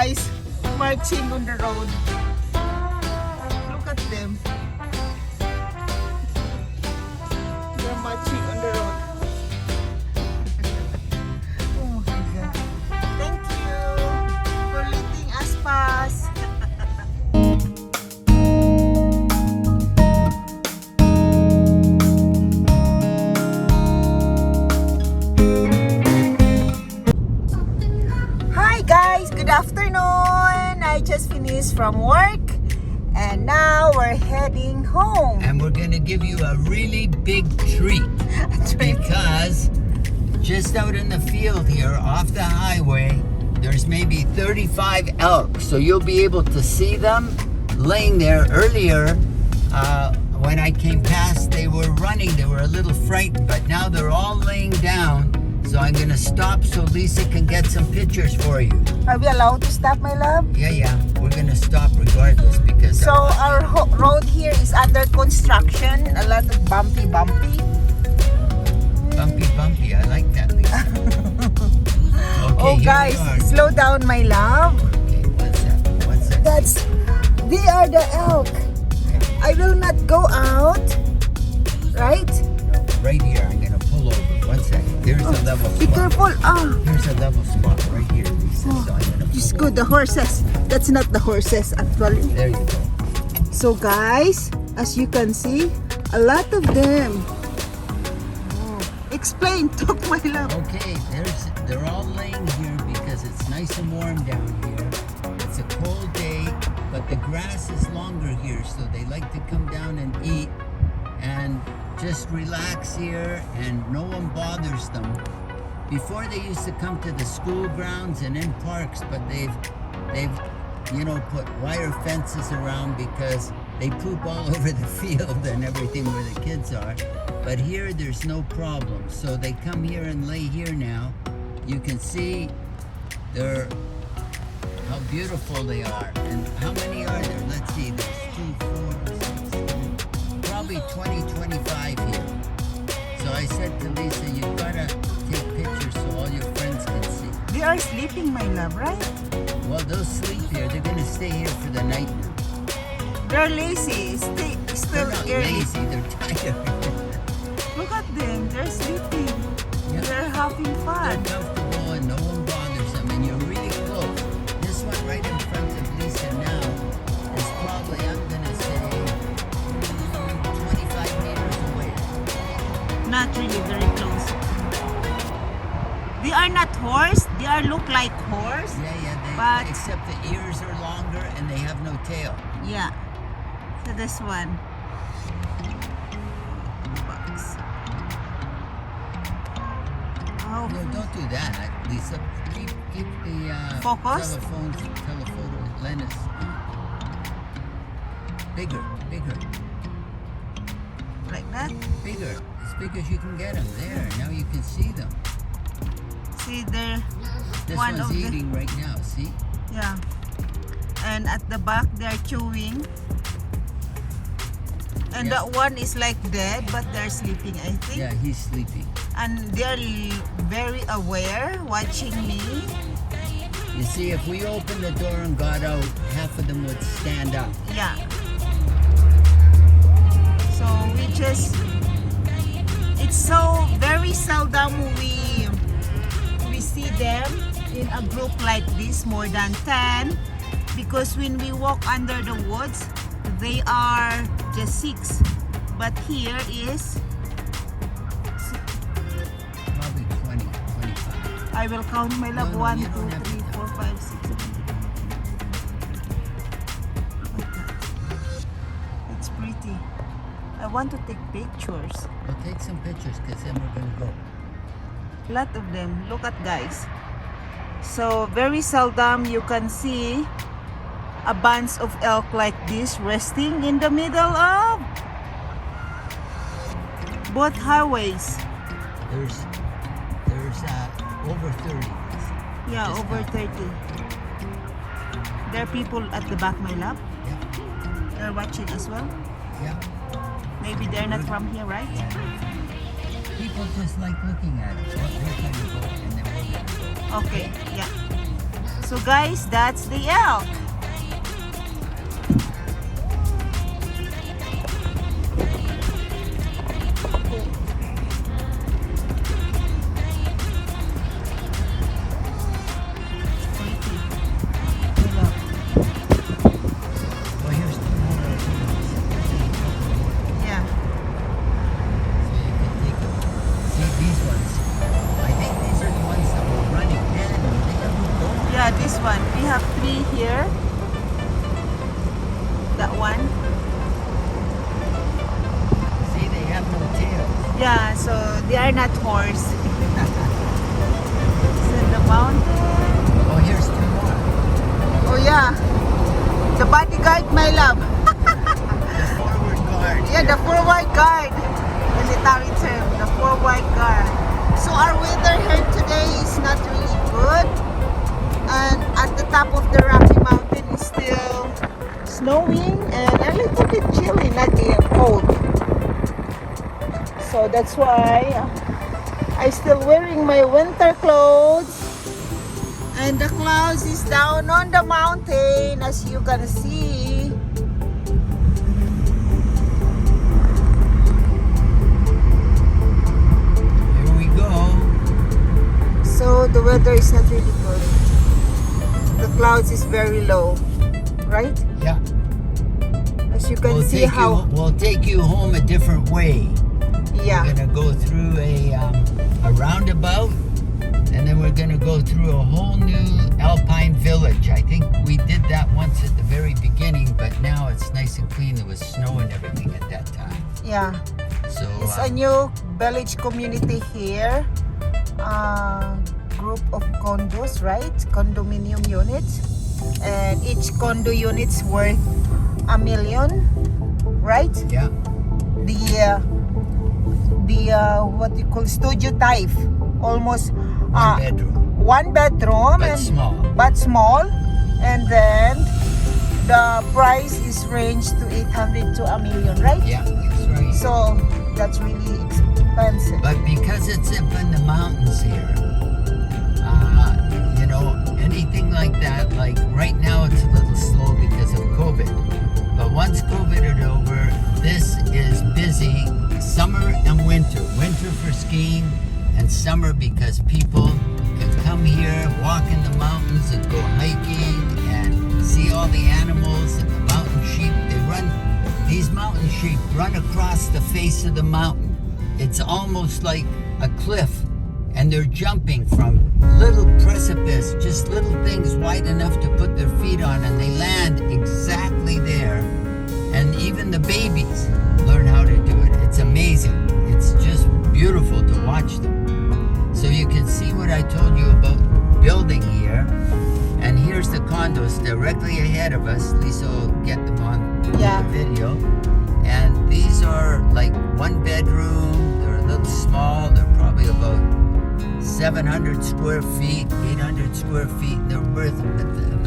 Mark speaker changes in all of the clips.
Speaker 1: guys marching on the road. Look at them. They're marching on the road. Oh my God. Thank you for letting us pass. Good afternoon. I just finished from work and now we're heading home.
Speaker 2: And we're gonna give you a really big treat because just out in the field here off the highway there's maybe 35 elk, so you'll be able to see them laying there. Earlier when I came past they were running, they were a little frightened, but now they're all laying down. So I'm gonna stop so Lisa can get some pictures for you.
Speaker 1: Are we allowed to stop, my love?
Speaker 2: Yeah, we're gonna stop regardless because...
Speaker 1: So our road here is under construction. A lot of bumpy.
Speaker 2: Bumpy, I like that, Lisa. Okay,
Speaker 1: oh guys, slow down, my love.
Speaker 2: Okay, what's that?
Speaker 1: They are the elk. I will not go out, right?
Speaker 2: Right here, I'm gonna pull over. 1 second. There's a level spot.
Speaker 1: Be careful.
Speaker 2: Here's a level spot right here, Lisa. So I'm gonna
Speaker 1: just go the horses. That's not the horses, actually.
Speaker 2: There you go.
Speaker 1: So guys, as you can see, a lot of them. Explain, talk, my love.
Speaker 2: Okay, they're all laying here because it's nice and warm down here. It's a cold day, but the grass is longer here, so they like to come down and eat and just relax here, and no one bothers them. Before they used to come to the school grounds and in parks, but they've put wire fences around because they poop all over the field and everything where the kids are. But here there's no problem, so they come here and lay here now. You can see how beautiful they are. And how many are there? Let's see, there's 2, 4, 6, probably 20, 25 here. So I said to Lisa, you've got to take pictures so all your friends can see.
Speaker 1: They are sleeping, my love, right?
Speaker 2: Well, they'll sleep here. They're going to stay here for the night now.
Speaker 1: They're lazy. Still
Speaker 2: They're not
Speaker 1: early.
Speaker 2: lazy, they're tired.
Speaker 1: Look at them. They're sleeping.
Speaker 2: Yeah.
Speaker 1: They're having fun.
Speaker 2: They're comfortable and no one bothers them, and you're really close. This one right in front of Lisa now is probably, I'm going to say, 25 meters away.
Speaker 1: Not really very close. They are not horse. They are look like horse.
Speaker 2: Yeah, except the ears are longer and they have no tail.
Speaker 1: Yeah. So this one. Box. Oh.
Speaker 2: No, don't do that, Lisa. Keep the
Speaker 1: Focus?
Speaker 2: telephoto lens bigger.
Speaker 1: Like that?
Speaker 2: Bigger. As big as you can get them. There, now you can see them.
Speaker 1: See, they're
Speaker 2: This
Speaker 1: one
Speaker 2: one's
Speaker 1: of
Speaker 2: eating right now, see?
Speaker 1: Yeah. And at the back, they're chewing. And
Speaker 2: Yeah.
Speaker 1: that one is like dead, but they're sleeping, I think.
Speaker 2: Yeah, he's sleeping.
Speaker 1: And they're very aware, watching me.
Speaker 2: You see, if we opened the door and got out, half of them would stand up.
Speaker 1: Yeah. So it's so very seldom we see them in a group like this, more than 10, because when we walk under the woods, they are just 6. But here is
Speaker 2: Probably 20, 25.
Speaker 1: I will count, my love.
Speaker 2: No,
Speaker 1: 1,
Speaker 2: you
Speaker 1: 2,
Speaker 2: don't have
Speaker 1: 3,
Speaker 2: to
Speaker 1: 4, 5, 6, 7. It's pretty. I want to take pictures.
Speaker 2: We'll take some pictures because then we're going to go.
Speaker 1: Lot of them. Look at, guys. So very seldom you can see a bunch of elk like this resting in the middle of both highways.
Speaker 2: There's over 30.
Speaker 1: Yeah,
Speaker 2: Just
Speaker 1: over
Speaker 2: now.
Speaker 1: 30. There are people at the back, my love.
Speaker 2: Yeah.
Speaker 1: They're watching as well.
Speaker 2: Yeah.
Speaker 1: Maybe they're not from here, right?
Speaker 2: People just like looking at it. They're going to go and then we're going to go.
Speaker 1: Okay, yeah. So guys, that's the elk.
Speaker 2: Well, here's two more.
Speaker 1: Yeah.
Speaker 2: So you can take a see these ones. I think these are the ones that were running. Man, they got moved over.
Speaker 1: Yeah, this one. We have 3 here. That one.
Speaker 2: See, they have no tails.
Speaker 1: Yeah, so they are not horse. It's in the mountain.
Speaker 2: Oh, here's two more.
Speaker 1: Oh yeah. The bodyguard, my love.
Speaker 2: The forward guard.
Speaker 1: Yeah, the forward guard. Military term, the forward guard. So our weather here today is not really good. And at the top of the Rocky Mountain is still snowing and a little bit chilly, not yet cold. So that's why I still wearing my winter clothes. And the clouds is down on the mountain, as you can see.
Speaker 2: Here we go.
Speaker 1: So the weather is not really good. The clouds is very low, right?
Speaker 2: Yeah.
Speaker 1: As you can see how,
Speaker 2: We'll take you home a different way.
Speaker 1: yeah,
Speaker 2: We're gonna go through a roundabout, and then we're gonna go through a whole new alpine village. I think we did that once at the very beginning, but now it's nice and clean. There was snow and everything at that time.
Speaker 1: yeah.
Speaker 2: So
Speaker 1: It's a new village community here. Group of condos, right? Condominium units. And each condo unit's worth $1 million, right?
Speaker 2: yeah,
Speaker 1: The what you call studio type, almost
Speaker 2: one bedroom,
Speaker 1: one bedroom
Speaker 2: but
Speaker 1: and
Speaker 2: small.
Speaker 1: but small, and then the price is ranged to 800 to $1 million, right?
Speaker 2: Yeah, that's right.
Speaker 1: So that's really expensive.
Speaker 2: But because it's up in the mountains here, you know, anything like that, like right now it's a little slow because of COVID. But once COVID is over, this is busy summer and winter. Winter for skiing and summer because people can come here, walk in the mountains and go hiking and see all the animals and the mountain sheep. These mountain sheep run across the face of the mountain. It's almost like a cliff, and they're jumping from little precipice, just little things wide enough to put their feet on, and they land exactly there. And even the babies learn how to do it. It's amazing. It's just beautiful to watch them. So you can see what I told you about building here. And here's the condos directly ahead of us. Lisa will get them on
Speaker 1: Yeah.
Speaker 2: the video. And these are like one bedroom. They're a little small. They're probably about 700 square feet, 800 square feet. They're worth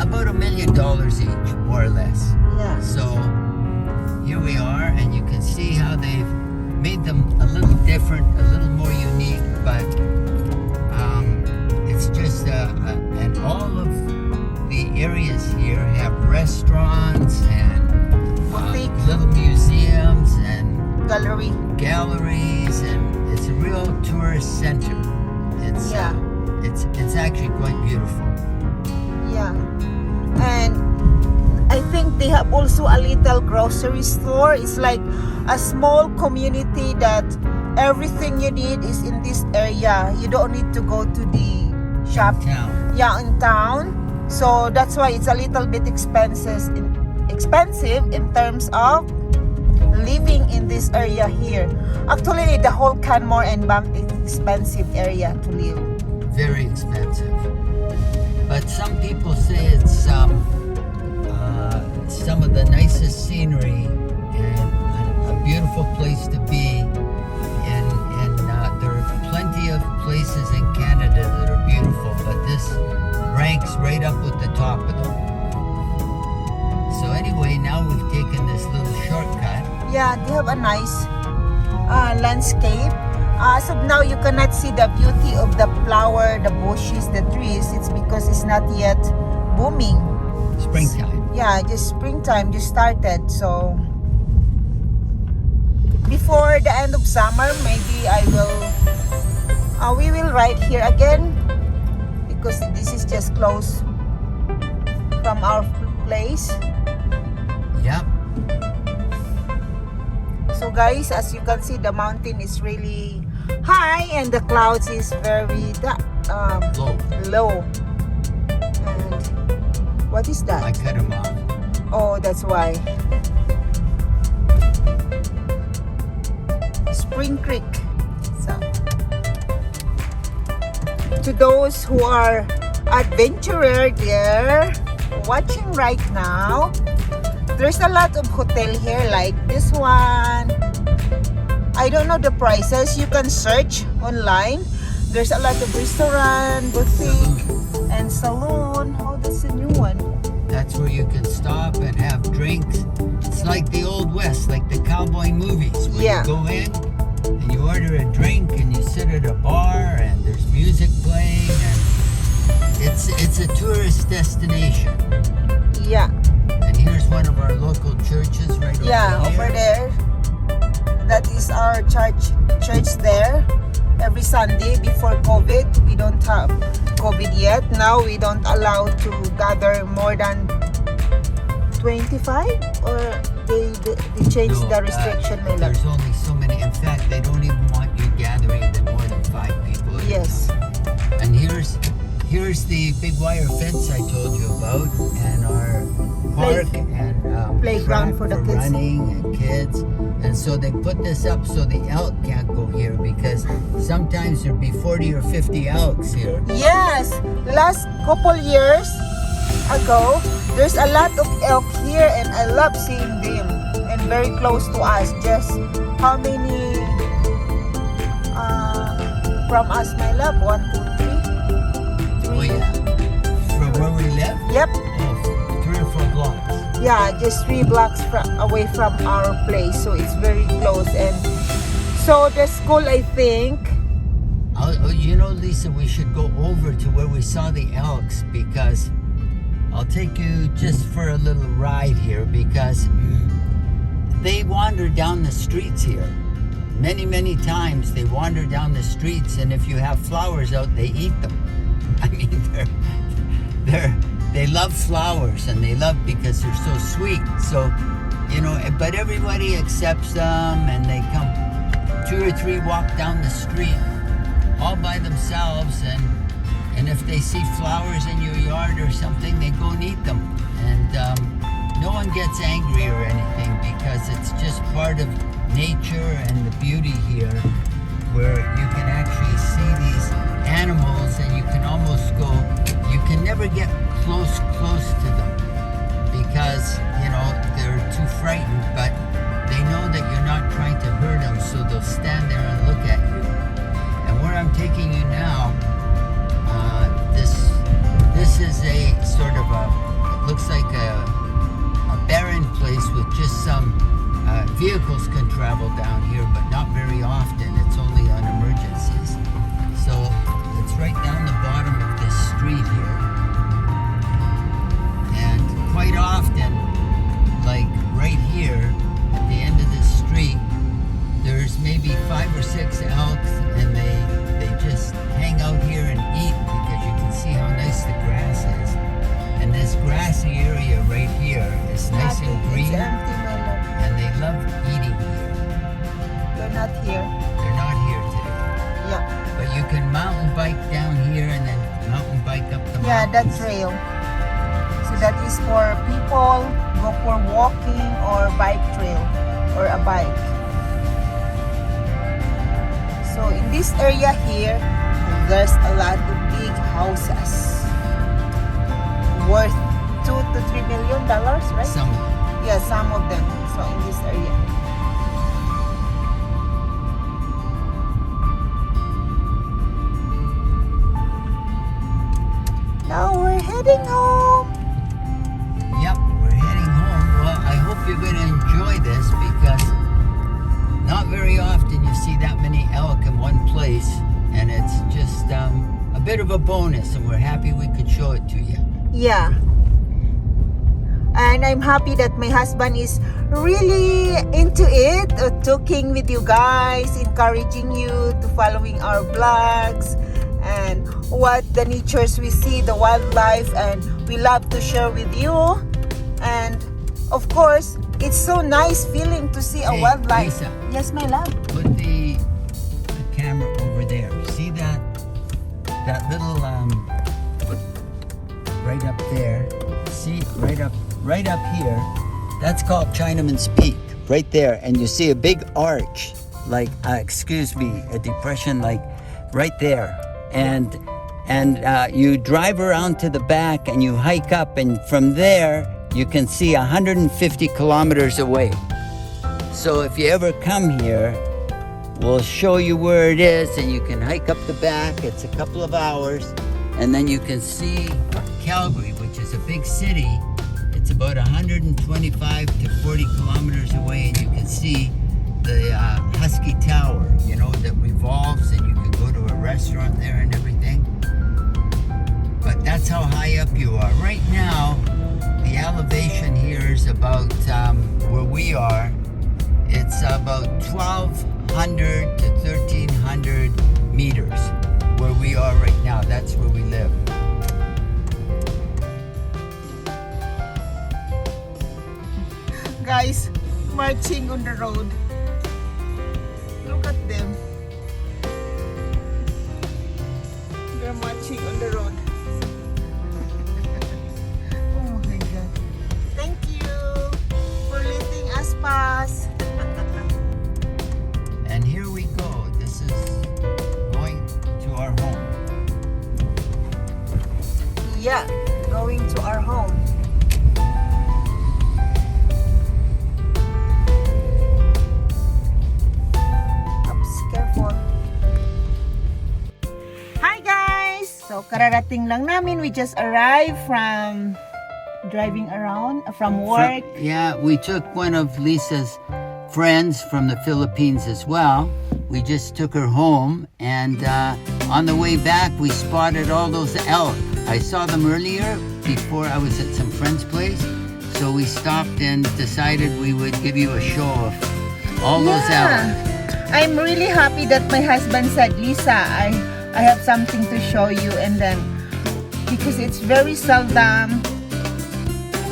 Speaker 2: about $1 million each, more or less.
Speaker 1: Yeah.
Speaker 2: So here we are, and you can see how they've made them a little different, a little more unique, but it's just, and all of the areas here have restaurants and
Speaker 1: Boutique.
Speaker 2: little museums and
Speaker 1: Gallery.
Speaker 2: galleries, and it's a real tourist center. It's
Speaker 1: Yeah.
Speaker 2: it's actually quite beautiful.
Speaker 1: Yeah. And I think they have also a little grocery store. It's like a small community that everything you need is in this area. You don't need to go to the shop.
Speaker 2: Town.
Speaker 1: Yeah, in town. So that's why it's a little bit expensive in terms of living in this area here. Actually, the whole Canmore and Bank is expensive area to live.
Speaker 2: Very expensive. But some people say it's some of the nicest scenery and a beautiful place to be. And there are plenty of places in Canada that are beautiful, but this ranks right up with the top of them. So anyway, now we've taken this little shortcut.
Speaker 1: Yeah, they have a nice landscape. As of now, you cannot see the beauty of the flower, the bushes, the trees. It's because it's not yet booming.
Speaker 2: Springtime.
Speaker 1: Yeah, just springtime just started. So before the end of summer, maybe we will ride here again, because this is just close from our place.
Speaker 2: Yep.
Speaker 1: So guys, as you can see, the mountain is really high and the clouds is very low. And what is that?
Speaker 2: I cut him off.
Speaker 1: Oh, that's why. Spring Creek. So, to those who are adventurer there watching right now, there's a lot of hotel here, like this one. I don't know the prices. You can search online. There's a lot of restaurant, boutique, and saloon. Oh, that's a new one.
Speaker 2: That's where you can stop and have drinks. It's like the Old West, like the cowboy movies, where
Speaker 1: Yeah.
Speaker 2: you go in and you order a drink and you sit at a bar and there's music playing, and it's a tourist destination.
Speaker 1: Yeah.
Speaker 2: And here's one of our local churches right
Speaker 1: Over there. That is our church there. Every Sunday before COVID. We don't have COVID yet. Now we don't allow to gather more than 25, or they changed the restriction, my love.
Speaker 2: There's only so many. In fact, they don't even want you gathering than more than 5 people.
Speaker 1: Yes.
Speaker 2: And here's the big wire fence I told you about, and our park and
Speaker 1: playground
Speaker 2: track
Speaker 1: for the kids.
Speaker 2: running and kids. And so they put this up so the elk can't go here, because sometimes there'd be 40 or 50 elks here.
Speaker 1: Yes. Last couple years ago, there's a lot of elk here, and I love seeing them. And very close to us. Just how many from us, my love? 1, 2, 3.
Speaker 2: Oh yeah. From where we live?
Speaker 1: Yep.
Speaker 2: Oh, 3 or 4 blocks.
Speaker 1: Yeah, just 3 blocks away from our place, so it's very close. And so the school, I think.
Speaker 2: You know, Lisa, we should go over to where we saw the elks, because I'll take you just for a little ride here, because they wander down the streets here. Many times they wander down the streets, and if you have flowers out, they eat them. I mean, they love flowers, and they love because they're so sweet. So, you know, but everybody accepts them, and they come 2 or 3 walk down the street all by themselves, and if they see flowers in your yard or something, they go and eat them. And no one gets angry or anything, because it's just part of nature and the beauty here, where you can actually see these animals, and you can almost go, you can never get close to them, because, you know, they're too frightened, but they know that you're not trying to hurt them, so they'll stand there and look at you. And where I'm taking you now, this is a sort of it looks like a barren place with just some vehicles can travel down here, but not very often. It's only on emergencies. So it's right down the bottom of this street here. And quite often, like right here at the end of this street, there's maybe 5 or 6 elks, and they just hang out here and eat, because you can see how nice the grass is. And this grassy area right here is nice and green,
Speaker 1: It's empty, my love.
Speaker 2: and they love eating here.
Speaker 1: They're not here.
Speaker 2: They're not here today.
Speaker 1: Yeah.
Speaker 2: But you can mountain bike down here and then mountain bike up the
Speaker 1: Yeah, that
Speaker 2: mountains.
Speaker 1: trail. So that is for people go for walking or bike trail, or a bike. So in this area here, there's a lot of big houses worth $2 to $3 million, right?
Speaker 2: Some
Speaker 1: Yeah, some of them. So in this area. Now we're heading home.
Speaker 2: Yep, we're heading home. Well, I hope you're going to enjoy this, because not very often you see that many elk in one place, and it's just a bit of a bonus, and we're happy we could show it to you.
Speaker 1: Yeah. And I'm happy that my husband is really into it, talking with you guys, encouraging you to following our vlogs and what the natures we see, the wildlife, and we love to share with you. And of course, it's so nice feeling to see a
Speaker 2: Hey,
Speaker 1: wildlife.
Speaker 2: Lisa.
Speaker 1: Yes, my love.
Speaker 2: Put the camera over there. See that little right up there. See right up here. That's called Chinaman's Peak, right there. And you see a big arch, like excuse me, a depression, like right there. And you drive around to the back and you hike up, and from there you can see 150 kilometers away. So if you ever come here, we'll show you where it is, and you can hike up the back. It's a couple of hours, and then you can see Calgary, which is a big city. It's about 125 to 40 kilometers away, and you can see the Husky Tower, you know, that revolves, and you can go to a restaurant there and everything. But that's how high up you are. Right now, the elevation here is about, where we are, it's about 1,200 to 1,300 meters where we are right now. That's where we live.
Speaker 1: Guys, marching on the road. Look at them. They're marching on the road. Oh my God. Thank you for letting us pass.
Speaker 2: And here we go. This is going to our home.
Speaker 1: Yeah, going to our home. Hi guys! So kararating lang namin. We just arrived from driving around from work.
Speaker 2: Yeah, we took one of Lisa's friends from the Philippines as well. We just took her home, and on the way back we spotted all those elk. I saw them earlier before I was at some friend's place, so we stopped and decided we would give you a show of all those elk.
Speaker 1: I'm really happy that my husband said, Lisa, I have something to show you, and then because it's very seldom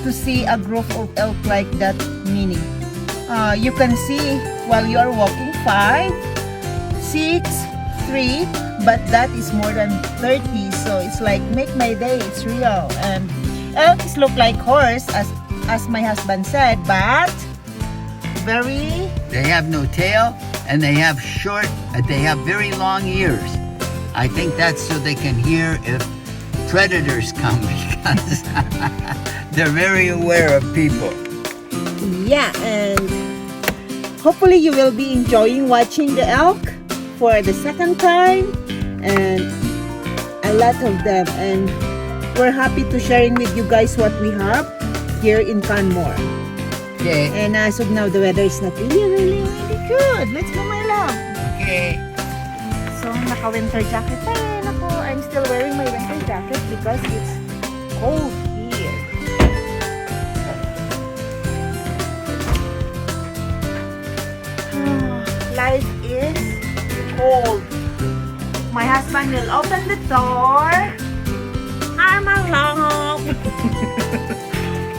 Speaker 1: to see a group of elk like that many. You can see while you are walking 5, 6, 3, but that is more than 30, so it's like make my day. It's real. And elks look like horse, as my husband said, but
Speaker 2: they have no tail, and they have very long ears. I think that's so they can hear if predators come, because they're very aware of people.
Speaker 1: Yeah, and hopefully you will be enjoying watching the elk for the second time, and a lot of them, and we're happy to sharing with you guys what we have here in Canmore.
Speaker 2: Okay.
Speaker 1: And as of now, the weather is not really good. Let's go, my love.
Speaker 2: Okay.
Speaker 1: So, naka-winter jacket pa rin ako. I'm still wearing my winter jacket because it's cold here. Life is cold. My husband will open the door. I'm alone.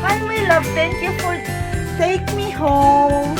Speaker 1: Hi, my love. Thank you for take me home.